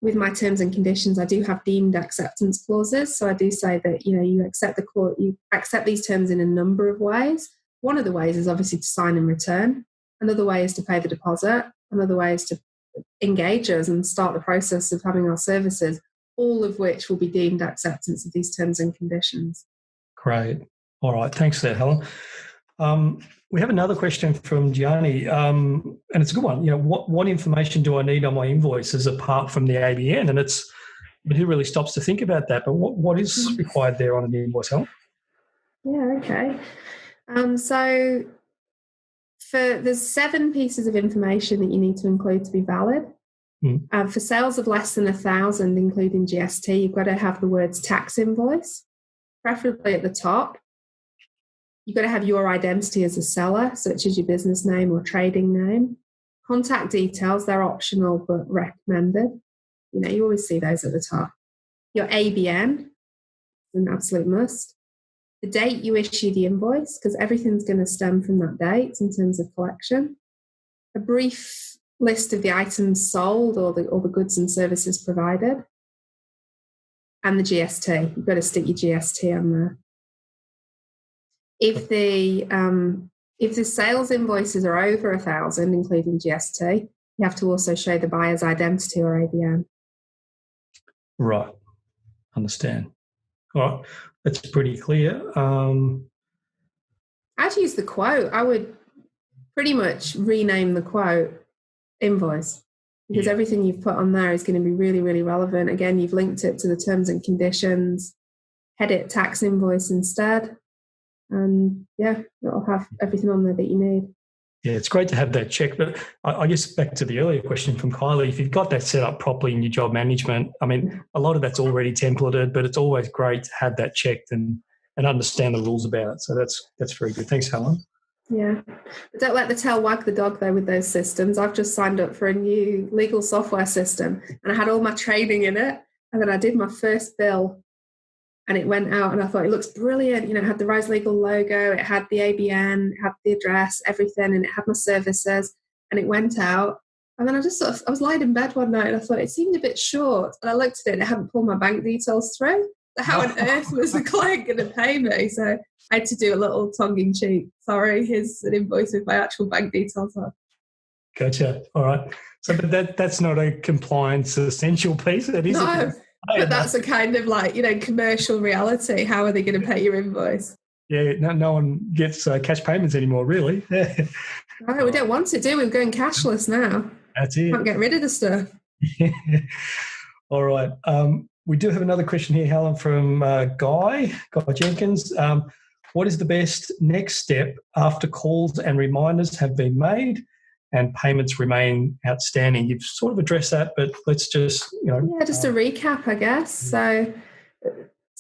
with my terms and conditions, I do have deemed acceptance clauses. So I do say that, you accept these terms in a number of ways. One of the ways is obviously to sign and return. Another way is to pay the deposit. Another way is to engage us and start the process of having our services, all of which will be deemed acceptance of these terms and conditions. Great. All right. Thanks for that, Helen. We have another question from Gianni, and it's a good one. What information do I need on my invoices apart from the ABN? And who really stops to think about that? But what is required there on an invoice, Helen? Yeah. Okay. So there's 7 pieces of information that you need to include to be valid. For sales of less than 1,000, including GST, you've got to have the words tax invoice, preferably at the top. You've got to have your identity as a seller, such as your business name or trading name. Contact details, they're optional but recommended. You always see those at the top. Your ABN is an absolute must. The date you issue the invoice, because everything's going to stem from that date in terms of collection. A brief list of the items sold or the goods and services provided. And the GST. You've got to stick your GST on there. If the sales invoices are over 1,000, including GST, you have to also show the buyer's identity or ABN. Right. Understand. All right. That's pretty clear. I'd use the quote. I would pretty much rename the quote invoice, because everything you've put on there is going to be really, really relevant. Again, you've linked it to the terms and conditions. Head it tax invoice instead. And it'll have everything on there that you need. Yeah, it's great to have that checked. But I guess back to the earlier question from Kylie, if you've got that set up properly in your job management, a lot of that's already templated, but it's always great to have that checked and understand the rules about it. So that's very good. Thanks, Helen. Yeah. But don't let the tail wag the dog, though, with those systems. I've just signed up for a new legal software system, and I had all my training in it. And then I did my first bill, and it went out, and I thought, it looks brilliant. It had the Rise Legal logo, it had the ABN, it had the address, everything, and it had my services, and it went out. And then I just I was lying in bed one night, and I thought, it seemed a bit short. And I looked at it, and it hadn't pulled my bank details through. So how on earth was the client going to pay me? So I had to do a little tongue-in-cheek, sorry, here's an invoice with my actual bank details on. Gotcha. All right. So, but that's not a compliance essential piece. It is. No, but that's a kind of commercial reality. How are they going to pay your invoice? Yeah, no one gets cash payments anymore, really. No, we don't want it, do we? We're going cashless now. That's it. Can't get rid of the stuff. All right. We do have another question here, Helen, from Guy Jenkins. What is the best next step after calls and reminders have been made and payments remain outstanding? You've sort of addressed that, but let's just, just a recap, I guess. So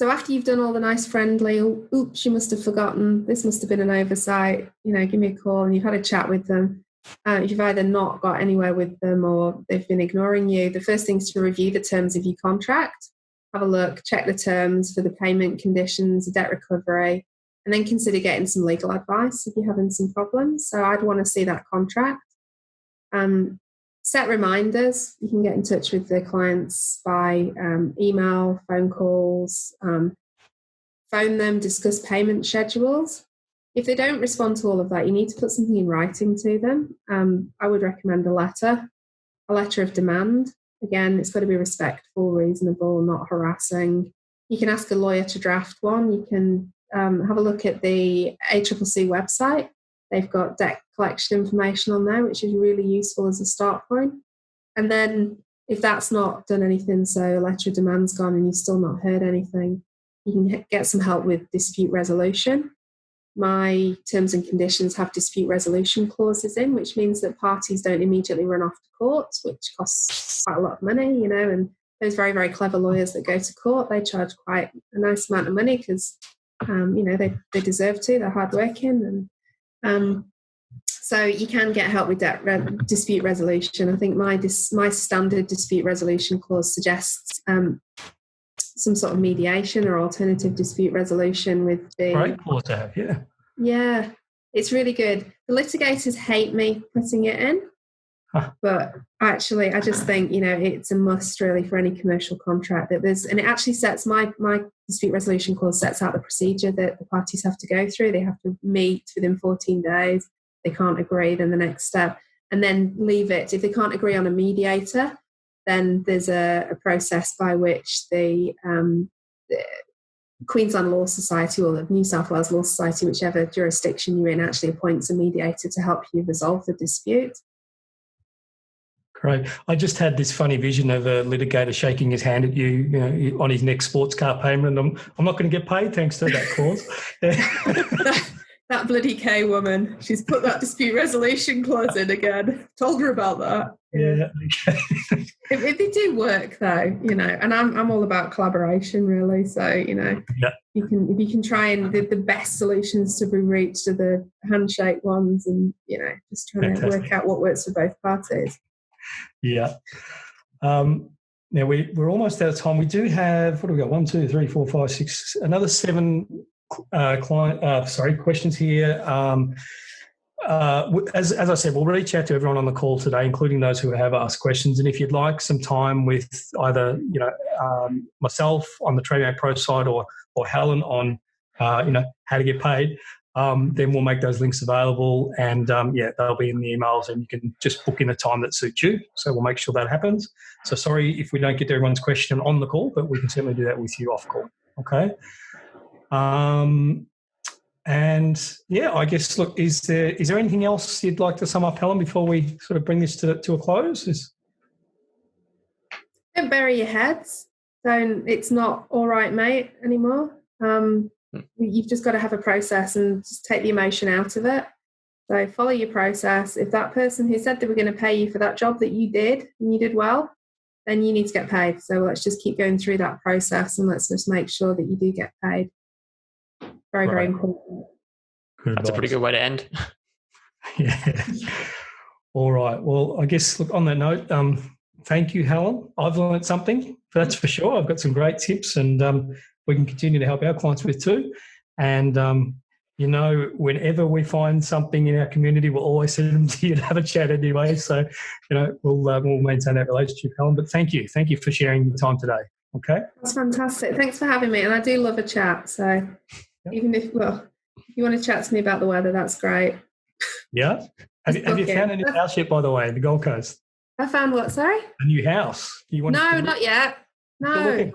after you've done all the nice friendly, oops, you must have forgotten, this must have been an oversight, give me a call, and you've had a chat with them. If you've either not got anywhere with them or they've been ignoring you, the first thing is to review the terms of your contract, have a look, check the terms for the payment conditions, the debt recovery, and then consider getting some legal advice if you're having some problems. So I'd want to see that contract. Set reminders. You can get in touch with the clients by email, phone calls, phone them, discuss payment schedules. If they don't respond to all of that, you need to put something in writing to them. I would recommend a letter of demand. Again, it's got to be respectful, reasonable, not harassing. You can ask a lawyer to draft one. You can have a look at the ACCC website. They've got debt collection information on there, which is really useful as a start point. And then if that's not done anything, so a letter of demand's gone and you've still not heard anything, you can get some help with dispute resolution. My terms and conditions have dispute resolution clauses in, which means that parties don't immediately run off to court, which costs quite a lot of money, and those very, very clever lawyers that go to court, they charge quite a nice amount of money because, they deserve to, they're hardworking. And so you can get help with dispute resolution. I think my standard dispute resolution clause suggests some sort of mediation or alternative dispute resolution with the... Great clause to have, yeah. Yeah, it's really good. The litigators hate me putting it in, but actually I just think, it's a must really for any commercial contract that and it actually sets my dispute resolution clause sets out the procedure that the parties have to go through. They have to meet within 14 days. They can't agree, then the next step, and then leave it. If they can't agree on a mediator, then there's a process by which the Queensland Law Society or the New South Wales Law Society, whichever jurisdiction you're in, actually appoints a mediator to help you resolve the dispute. Great. I just had this funny vision of a litigator shaking his hand at you, on his next sports car payment. I'm not going to get paid thanks to that clause. That bloody K woman. She's put that dispute resolution clause in again. Told her about that. Yeah. Okay. If they do work though, and I'm all about collaboration really. So, Yeah. you can try and the best solutions to be reached are the handshake ones and, just trying to work out what works for both parties. Yeah. Now we're almost out of time. We do have, what do we got? 1, 2, 3, 4, 5, 6, another 7 questions here. As I said, we'll reach out to everyone on the call today, including those who have asked questions. And if you'd like some time with either, myself on the Tradiematepro side or Helen on, how to get paid, then we'll make those links available. And they'll be in the emails, and you can just book in a time that suits you. So we'll make sure that happens. So sorry if we don't get to everyone's question on the call, but we can certainly do that with you off call. Okay. I guess, look, is there anything else you'd like to sum up, Helen, before we sort of bring this to a close? Don't bury your heads. It's not all right, mate, anymore. You've just got to have a process and just take the emotion out of it. So follow your process. If that person who said they were going to pay you for that job that you did and you did well, then you need to get paid. So let's just keep going through that process and let's just make sure that you do get paid. Very, very important. That's a pretty good way to end. Yeah. All right. Well, I guess, look, on that note, thank you, Helen. I've learned something, that's for sure. I've got some great tips, and we can continue to help our clients with too. And, whenever we find something in our community, we'll always send them to you to have a chat anyway. So, we'll maintain that relationship, Helen. But thank you. Thank you for sharing your time today. Okay. That's fantastic. Thanks for having me. And I do love a chat. So even if you want to chat to me about the weather, that's great. Yeah. Have you found a new house yet, by the way, in the Gold Coast? I found what, sorry? A new house. No, not yet. No.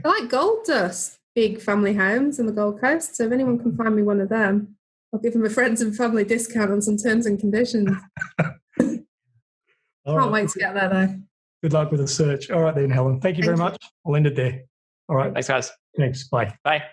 I like gold dust, big family homes in the Gold Coast. So if anyone can find me one of them, I'll give them a friends and family discount on some terms and conditions. Can't wait to get there, though. Good luck with the search. All right then, Helen. Thank you very much. We'll end it there. All right. Thanks, guys. Thanks. Bye. Bye.